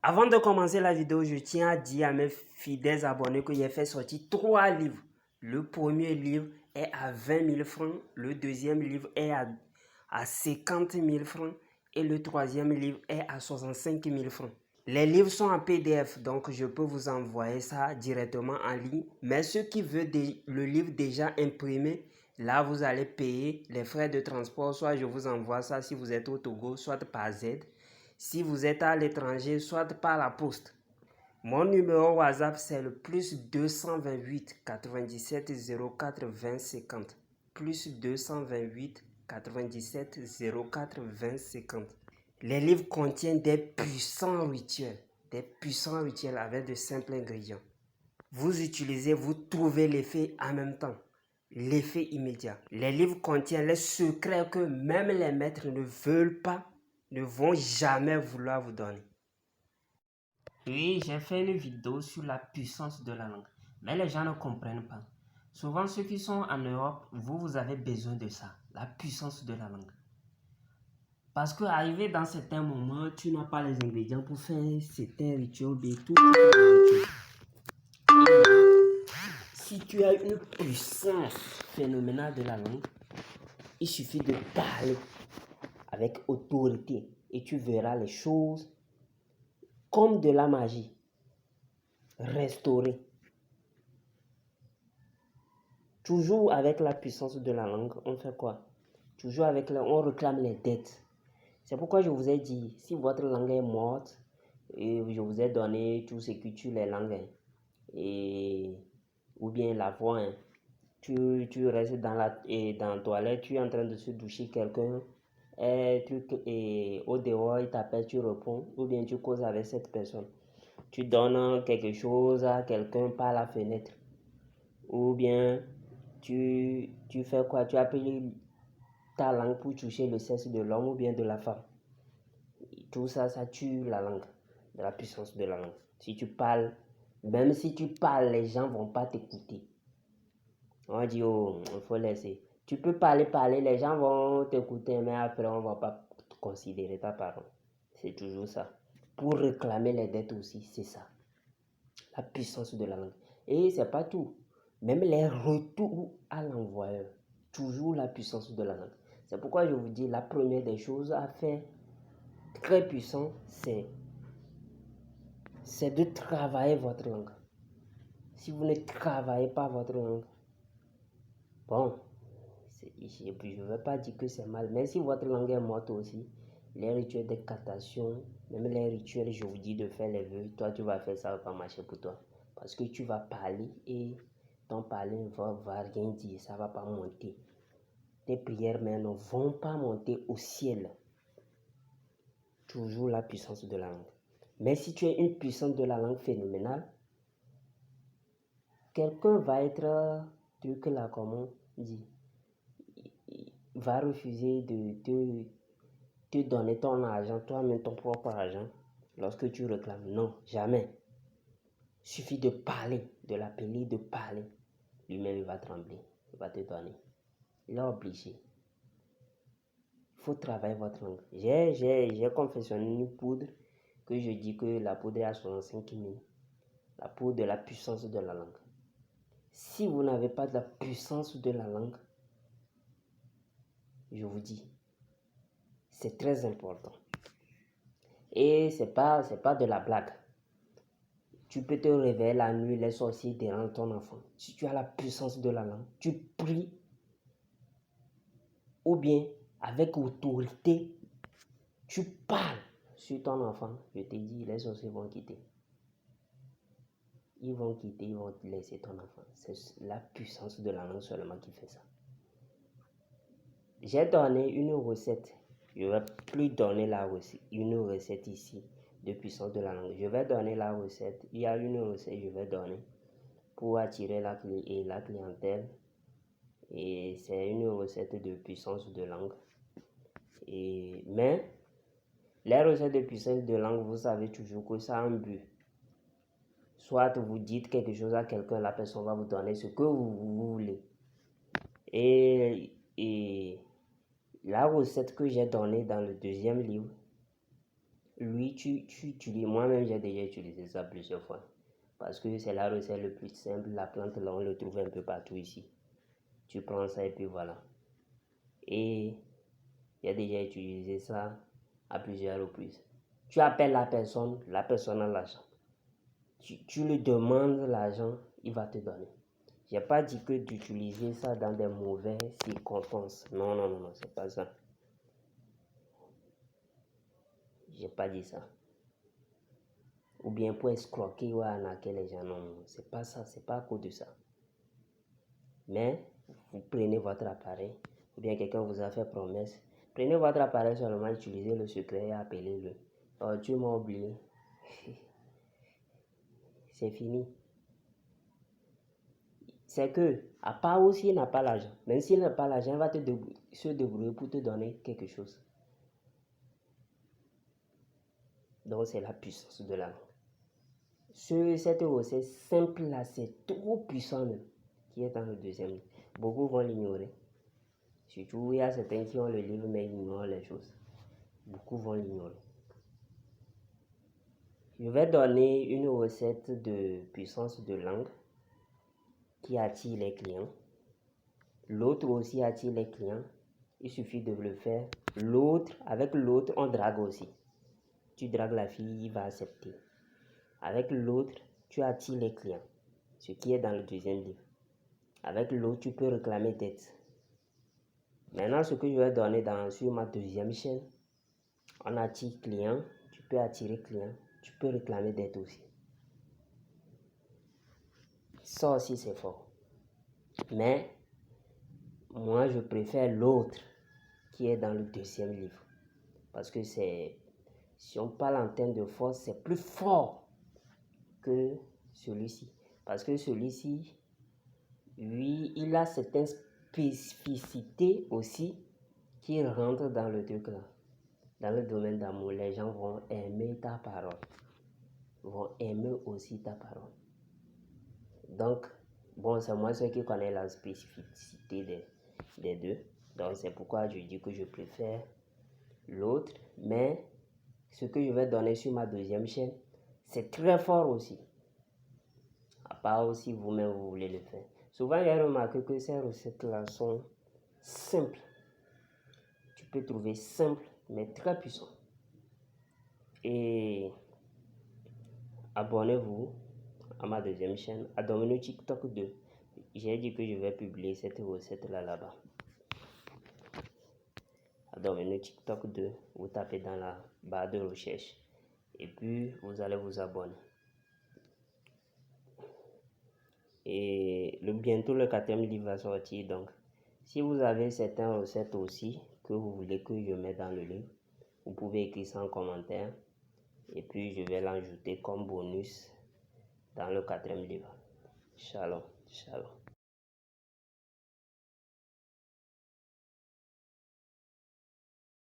Avant de commencer la vidéo, je tiens à dire à mes fidèles abonnés que j'ai fait sortir 3 livres. Le premier livre est à 20 000 francs, le deuxième livre est à 50 000 francs et le troisième livre est à 65 000 francs. Les livres sont en PDF, donc je peux vous envoyer ça directement en ligne. Mais ceux qui veulent le livre déjà imprimé, là vous allez payer les frais de transport. Soit je vous envoie ça si vous êtes au Togo, soit par Z. Si vous êtes à l'étranger, soit par la poste. Mon numéro WhatsApp, c'est le +228 97 04 20 50. +228 97 04 20 50. Les livres contiennent des puissants rituels avec de simples ingrédients. Vous utilisez, vous trouvez l'effet en même temps, l'effet immédiat. Les livres contiennent les secrets que même les maîtres ne veulent pas, ne vont jamais vouloir vous donner. Oui, j'ai fait une vidéo sur la puissance de la langue, mais les gens ne comprennent pas. Souvent, ceux qui sont en Europe, vous avez besoin de ça, la puissance de la langue. Parce qu'arrivé dans certains moments, tu n'as pas les ingrédients pour faire certains rituels, tout rituel. Si tu as une puissance phénoménale de la langue, il suffit de parler avec autorité et tu verras les choses comme de la magie, restaurées. Toujours avec la puissance de la langue, on fait quoi? Toujours on réclame les dettes. C'est pourquoi je vous ai dit, si votre langue est morte, et je vous ai donné tout ce que tu les langues, ou bien la voix, tu restes dans la toilette, tu es en train de se doucher quelqu'un, et au dehors il t'appelle, tu réponds, ou bien tu causes avec cette personne. Tu donnes quelque chose à quelqu'un par la fenêtre, ou bien tu fais quoi? Tu appuies ta langue pour toucher le sexe de l'homme ou bien de la femme. Tout ça, ça tue la langue, de la puissance de la langue. Si tu parles, même si tu parles, les gens ne vont pas t'écouter. On va dire, oh, il faut laisser. Tu peux parler, les gens vont t'écouter, mais après, on ne va pas considérer ta parole. C'est toujours ça. Pour réclamer les dettes aussi, c'est ça. La puissance de la langue. Et c'est pas tout. Même les retours à l'envoyeur. Toujours la puissance de la langue. C'est pourquoi je vous dis, la première des choses à faire, très puissant, c'est de travailler votre langue. Si vous ne travaillez pas votre langue, bon, je ne veux pas dire que c'est mal, mais si votre langue est morte aussi, les rituels de captation, même les rituels, je vous dis de faire les vœux, toi tu vas faire ça, ça ne va pas marcher pour toi. Parce que tu vas parler et ton parler ne va rien dire, ça ne va pas monter. Tes prières mais ne vont pas monter au ciel. Toujours la puissance de la langue. Mais si tu as une puissance de la langue phénoménale, quelqu'un va être, truc là, comment on dit, va refuser de te donner ton argent, toi-même ton propre argent, lorsque tu réclames. Non, jamais. Il suffit de parler, de l'appeler, de parler. Lui-même, il va trembler, il va te donner. Il est obligé. Il faut travailler votre langue. J'ai confectionné une poudre que je dis que la poudre est à 65 000. La poudre de la puissance de la langue. Si vous n'avez pas de la puissance de la langue, je vous dis, c'est très important. Et c'est pas de la blague. Tu peux te réveiller la nuit, les sorciers dérangent ton enfant. Si tu as la puissance de la langue, tu pries ou bien avec autorité, tu parles sur ton enfant. Je te dis, les sorciers vont quitter. Ils vont quitter, ils vont te laisser ton enfant. C'est la puissance de la langue seulement qui fait ça. J'ai donné une recette. Je ne vais plus donner une recette ici de puissance de la langue. Je vais donner la recette. Il y a une recette que je vais donner pour attirer la clientèle. Et c'est une recette de puissance de langue. Mais les recettes de puissance de langue, vous savez toujours que ça a un but. Soit vous dites quelque chose à quelqu'un, la personne va vous donner ce que vous voulez. Et la recette que j'ai donnée dans le deuxième livre, Lui, tu utilises, moi-même j'ai déjà utilisé ça plusieurs fois. Parce que c'est la recette le plus simple. La plante là, on le trouve un peu partout ici. Tu prends ça et puis voilà. Et j'ai déjà utilisé ça à plusieurs reprises. Tu appelles la personne a l'argent. Tu lui demandes l'argent, il va te donner. J'ai pas dit que d'utiliser ça dans des mauvaises circonstances. Non, non, non, non, c'est pas ça. J'ai pas dit ça. Ou bien pour escroquer ou arnaquer les gens. Non, non, c'est pas ça, c'est pas à cause de ça. Mais vous prenez votre appareil, ou bien quelqu'un vous a fait promesse. Prenez votre appareil seulement, utilisez le secret et appelez-le. Oh, tu m'as oublié. C'est fini. C'est que, à part aussi, il n'a pas l'argent. Même s'il n'a pas l'argent, il va se débrouiller pour te donner quelque chose. Donc, c'est la puissance de la langue. Cette recette simple là, c'est trop puissant même, qui est dans le deuxième livre. Beaucoup vont l'ignorer. Surtout, il y a certains qui ont le livre, mais ils ignorent les choses. Beaucoup vont l'ignorer. Je vais donner une recette de puissance de langue qui attire les clients. L'autre aussi attire les clients. Il suffit de le faire. Avec l'autre, on drague aussi. Tu dragues la fille, il va accepter. Avec l'autre, tu attires les clients. Ce qui est dans le deuxième livre. Avec l'autre, tu peux réclamer tête. Maintenant, ce que je vais donner sur ma deuxième chaîne, on attire client, tu peux attirer client, tu peux réclamer dette aussi. Ça aussi, c'est fort. Mais, moi, je préfère l'autre qui est dans le deuxième livre. Parce que si on parle en termes de force, c'est plus fort que celui-ci. Parce que celui-ci, lui, il a certaines spécificités aussi qui rentrent dans le truc là. Dans le domaine d'amour, les gens vont aimer ta parole. Vont aimer aussi ta parole. Donc, bon, c'est moi ceux qui connaissent la spécificité des deux. Donc, c'est pourquoi je dis que je préfère l'autre. Mais, ce que je vais donner sur ma deuxième chaîne, c'est très fort aussi. À part aussi vous-même, vous voulez le faire. Souvent, j'ai remarqué que ces recettes-là sont simples. Tu peux trouver simple, mais très puissant. Et abonnez-vous à ma deuxième chaîne, à Domino TikTok 2. J'ai dit que je vais publier cette recette-là là-bas. À Domino TikTok 2, vous tapez dans la barre de recherche. Et puis, vous allez vous abonner. Et bientôt, le 4e livre va sortir. Donc, si vous avez certaines recettes aussi que vous voulez que je mette dans le livre, vous pouvez écrire ça en commentaire. Et puis, je vais l'ajouter comme bonus dans le 4e livre. Shalom, shalom.